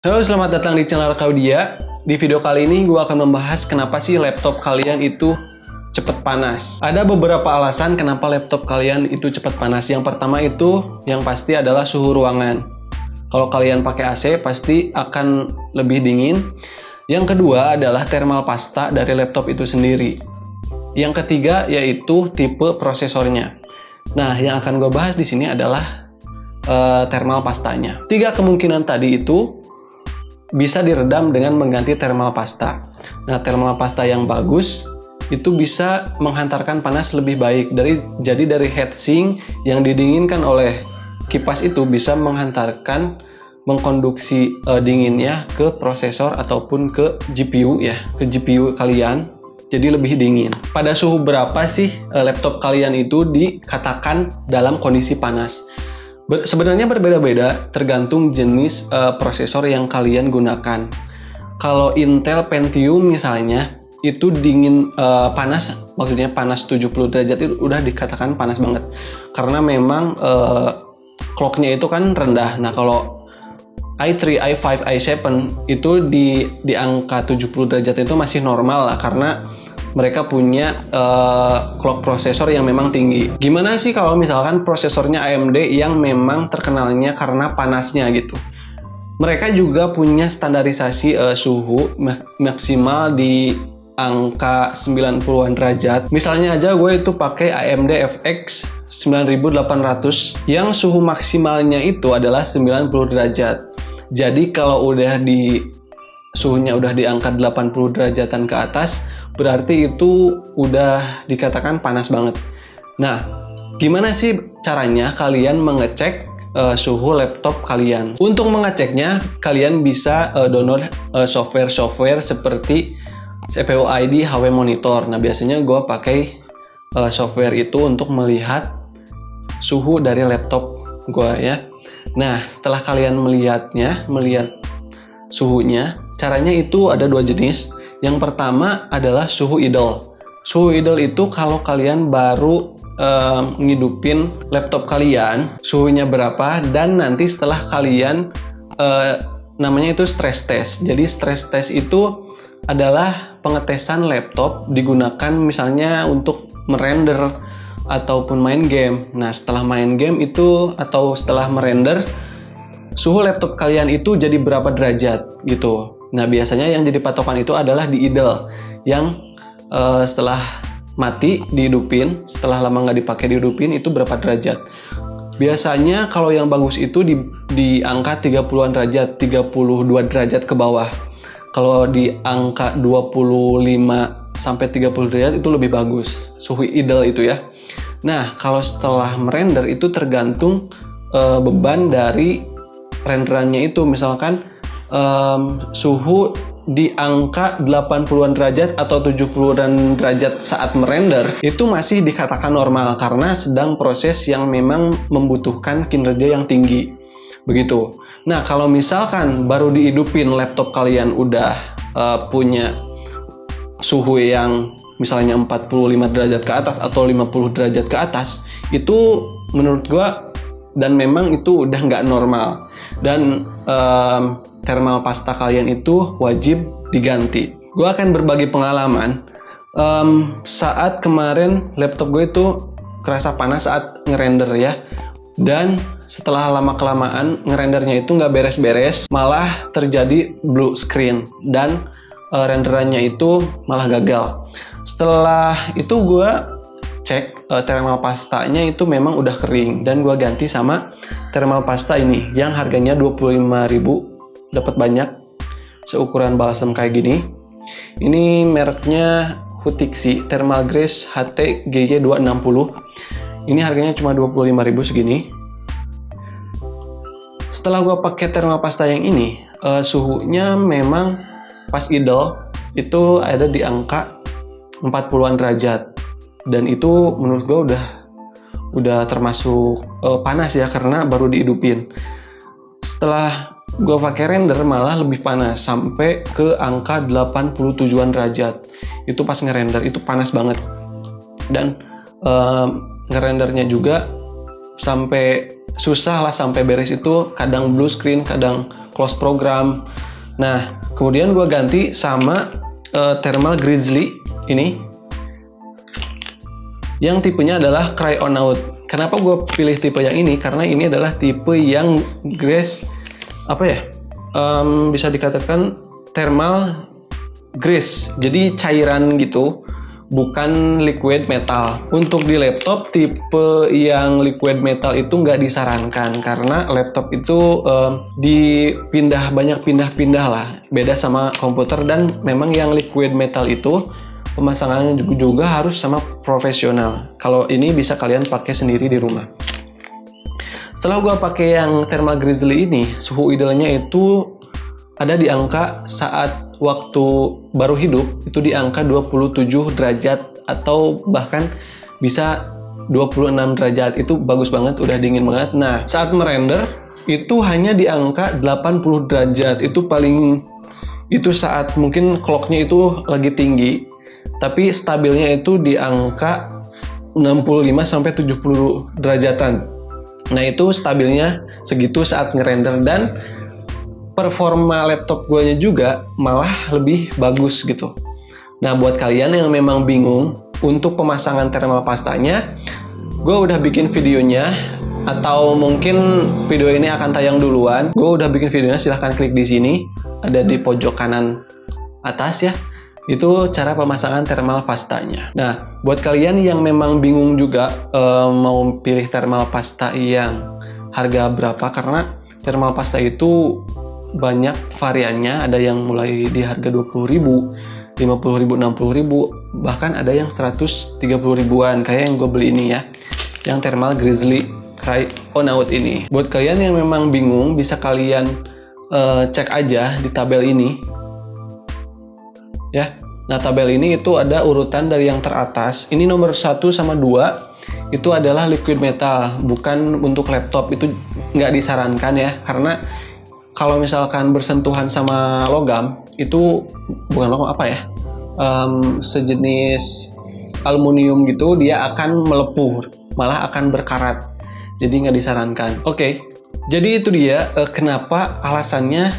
Halo, selamat datang di channel Kaudia. Di video kali ini gue akan membahas kenapa sih laptop kalian itu cepat panas. Ada beberapa alasan kenapa laptop kalian itu cepat panas. Yang pertama itu yang pasti adalah suhu ruangan. Kalau kalian pakai AC pasti akan lebih dingin. Yang kedua adalah thermal pasta dari laptop itu sendiri. Yang ketiga yaitu tipe prosesornya. Nah, yang akan gue bahas di sini adalah thermal pastanya. Tiga kemungkinan tadi itu bisa diredam dengan mengganti thermal pasta. Nah, thermal pasta yang bagus itu bisa menghantarkan panas lebih baik. Jadi dari heatsink yang didinginkan oleh kipas itu bisa mengkonduksi dinginnya ke prosesor ataupun ke GPU ya, ke GPU kalian. Jadi lebih dingin. Pada suhu berapa sih laptop kalian itu dikatakan dalam kondisi panas? Sebenarnya berbeda-beda tergantung jenis prosesor yang kalian gunakan. Kalau Intel Pentium misalnya itu dingin panas, maksudnya panas 70 derajat itu udah dikatakan panas banget. Karena memang clocknya itu kan rendah. Nah, kalau i3, i5, i7 itu di angka 70 derajat itu masih normal lah, karena mereka punya clock prosesor yang memang tinggi. Gimana sih kalau misalkan prosesornya AMD yang memang terkenalnya karena panasnya gitu? Mereka juga punya standarisasi suhu maksimal di angka 90-an derajat. Misalnya aja gue itu pakai AMD FX 9800 yang suhu maksimalnya itu adalah 90 derajat. Jadi kalau suhunya udah di angka 80 derajatan ke atas, berarti itu udah dikatakan panas banget. Nah, gimana sih caranya kalian mengecek suhu laptop kalian? Untuk mengeceknya, kalian bisa download software-software seperti CPU ID HW Monitor. Nah, biasanya gue pakai software itu untuk melihat suhu dari laptop gue ya. Nah, setelah kalian melihat suhunya, caranya itu ada dua jenis. Yang pertama adalah suhu idle. Suhu idle itu kalau kalian baru ngidupin laptop kalian, suhunya berapa, dan nanti setelah kalian namanya itu stress test. Jadi stress test itu adalah pengetesan laptop digunakan misalnya untuk merender ataupun main game. Nah, setelah main game itu atau setelah merender, suhu laptop kalian itu jadi berapa derajat gitu. Nah, biasanya yang jadi patokan itu adalah di idle, yang setelah mati dihidupin, setelah lama nggak dipakai dihidupin itu berapa derajat. Biasanya kalau yang bagus itu di angka 30-an derajat, 32 derajat ke bawah. Kalau di angka 25 sampai 30 derajat itu lebih bagus, suhu idle itu ya. Nah, kalau setelah merender itu tergantung beban dari renderannya itu. Misalkan suhu di angka 80-an derajat atau 70-an derajat saat merender itu masih dikatakan normal karena sedang proses yang memang membutuhkan kinerja yang tinggi. Begitu. Nah, kalau misalkan baru dihidupin laptop kalian udah punya suhu yang misalnya 45 derajat ke atas atau 50 derajat ke atas, itu menurut gua dan memang itu udah nggak normal, dan thermal pasta kalian itu wajib diganti. Gue akan berbagi pengalaman saat kemarin laptop gue itu kerasa panas saat ngerender ya, dan setelah lama-kelamaan ngerendernya itu nggak beres-beres, malah terjadi blue screen dan renderannya itu malah gagal. Setelah itu gue cek thermal pastanya itu memang udah kering, dan gue ganti sama thermal pasta ini yang harganya 25.000, dapat banyak seukuran balsam kayak gini. Ini mereknya Hutixi Thermal Grace HT GG260. Ini harganya cuma 25.000 segini. Setelah gue pakai thermal pasta yang ini, suhunya memang pas idle itu ada di angka 40-an derajat. Dan itu menurut gue udah termasuk panas ya, karena baru dihidupin. Setelah gue pakai render malah lebih panas, sampai ke angka 87-an derajat. Itu pas ngerender itu panas banget. Dan ngerendernya juga sampai susah lah, sampai beres itu kadang blue screen, kadang close program. Nah, kemudian gue ganti sama thermal Grizzly ini, yang tipenya adalah Cryonaut. Kenapa gue pilih tipe yang ini? Karena ini adalah tipe yang bisa dikatakan thermal grease, jadi cairan gitu, bukan liquid metal. Untuk di laptop tipe yang liquid metal itu nggak disarankan karena laptop itu banyak pindah-pindah lah, beda sama komputer. Dan memang yang liquid metal itu pemasangannya juga harus sama profesional. Kalau ini bisa kalian pakai sendiri di rumah. Setelah gue pakai yang thermal Grizzly ini, suhu idealnya itu ada di angka saat waktu baru hidup itu di angka 27 derajat atau bahkan bisa 26 derajat. Itu bagus banget, udah dingin banget. Nah, saat merender itu hanya di angka 80 derajat. Itu saat mungkin clocknya itu lagi tinggi, tapi stabilnya itu di angka 65 sampai 70 derajatan. Nah, itu stabilnya segitu saat ngerender, dan performa laptop gue juga malah lebih bagus gitu. Nah, buat kalian yang memang bingung untuk pemasangan thermal pastanya, gue udah bikin videonya, atau mungkin video ini akan tayang duluan. Gue udah bikin videonya, silahkan klik di sini, ada di pojok kanan atas ya. Itu cara pemasangan thermal pastanya. Nah, buat kalian yang memang bingung juga mau pilih thermal pasta yang harga berapa, karena thermal pasta itu banyak variannya, ada yang mulai di harga 20.000, 50.000, 60.000, bahkan ada yang 130 ribuan kayak yang gue beli ini ya, yang thermal Grizzly Cryonaut ini. Buat kalian yang memang bingung, bisa kalian cek aja di tabel ini ya. Nah, tabel ini itu ada urutan dari yang teratas. Ini nomor 1 sama 2 itu adalah liquid metal, bukan untuk laptop. Itu nggak disarankan ya, karena kalau misalkan bersentuhan sama logam, itu bukan logam sejenis aluminium gitu, dia akan melepuh, malah akan berkarat. Jadi nggak disarankan. Oke, jadi itu dia kenapa alasannya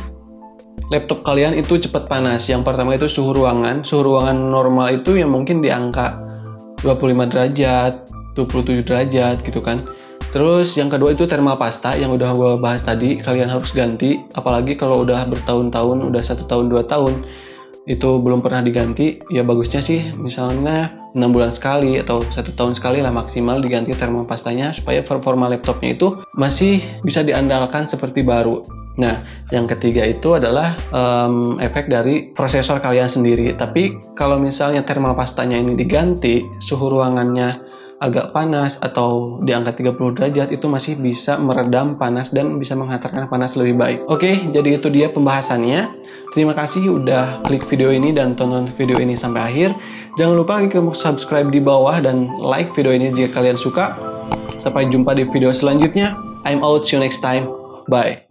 laptop kalian itu cepat panas. Yang pertama itu suhu ruangan. Suhu ruangan normal itu yang mungkin di angka 25 derajat, 27 derajat gitu kan. Terus yang kedua itu thermal pasta yang udah gue bahas tadi, kalian harus ganti. Apalagi kalau udah bertahun-tahun, udah 1 tahun 2 tahun itu belum pernah diganti, ya bagusnya sih misalnya 6 bulan sekali atau 1 tahun sekali lah maksimal diganti thermal pastanya, supaya performa laptopnya itu masih bisa diandalkan seperti baru. Nah, yang ketiga itu adalah efek dari prosesor kalian sendiri. Tapi kalau misalnya thermal pastanya ini diganti, suhu ruangannya agak panas atau di angka 30 derajat, itu masih bisa meredam panas dan bisa menghantarkan panas lebih baik. Oke, jadi itu dia pembahasannya. Terima kasih udah klik video ini dan tonton video ini sampai akhir. Jangan lupa klik subscribe di bawah dan like video ini jika kalian suka. Sampai jumpa di video selanjutnya. I'm out, see you next time. Bye.